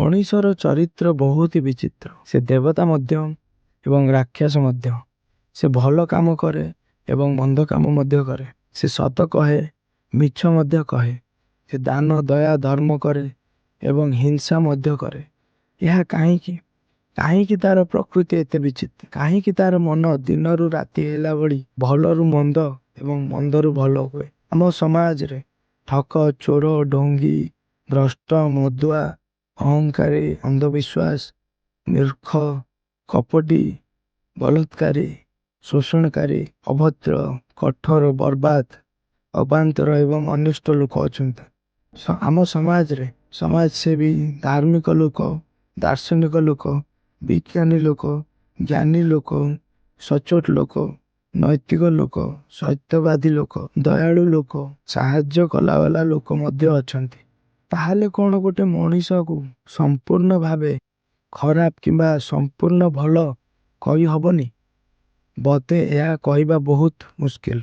ମଣିଷର ଚରିତ୍ର ବହୁତ ବିଚିତ୍ର। ସେ ଦେବତା ମଧ୍ୟ ଏବଂ ରାକ୍ଷସ ମଧ୍ୟ। ସେ ଭଲ କାମ କରେ ଏବଂ ମନ୍ଦ କାମ ମଧ୍ୟ କରେ। ସେ ସତ କହେ, ମିଛ ମଧ୍ୟ କହେ। ସେ ଦାନ, ଦୟା, ଧର୍ମ କରେ ଏବଂ ହିଂସା ମଧ୍ୟ କରେ। ଏହା କାହିଁକି? କାହିଁକି ତାର ପ୍ରକୃତି ଏତେ ବିଚିତ୍ର? କାହିଁକି ତାର ମନ ଦିନରୁ ରାତି ହେଲା ଭଳି ଭଲରୁ ମନ୍ଦ ଏବଂ ମନ୍ଦରୁ ଭଲ ହୁଏ? ଆମ ସମାଜରେ ଠକ, ଚୋର, ଢୋଙ୍ଗୀ, ଭ୍ରଷ୍ଟ, ମଦୁଆ, ଅହଂକାରୀ, ଅନ୍ଧବିଶ୍ୱାସ, ମୂର୍ଖ, କପଟୀ, ବଳତ୍କାରୀ, ଶୋଷଣକାରୀ, ଅଭଦ୍ର, କଠୋର, ବର୍ବାଦ, ଅବାନ୍ତର ଏବଂ ଅନିଷ୍ଟ ଲୋକ ଅଛନ୍ତି। ଆମ ସମାଜରେ ସମାଜସେବୀ, ଧାର୍ମିକ ଲୋକ, ଦାର୍ଶନିକ ଲୋକ, ବିଜ୍ଞାନୀ ଲୋକ, ଜ୍ଞାନୀ ଲୋକ, ସଚ୍ଚୋଟ ଲୋକ, ନୈତିକ ଲୋକ, ସତ୍ୟବାଦୀ ଲୋକ, ଦୟାଳୁ ଲୋକ, ସାହାଯ୍ୟ କଲାବାଲା ଲୋକ ମଧ୍ୟ ଅଛନ୍ତି। ତାହେଲେ କ'ଣ ଗୋଟେ ମଣିଷକୁ ସମ୍ପୂର୍ଣ୍ଣ ଭାବେ ଖରାପ କିମ୍ବା ସମ୍ପୂର୍ଣ୍ଣ ଭଲ କହି ହବନି? ବୋଧେ ଏହା କହିବା ବହୁତ ମୁସ୍କିଲ।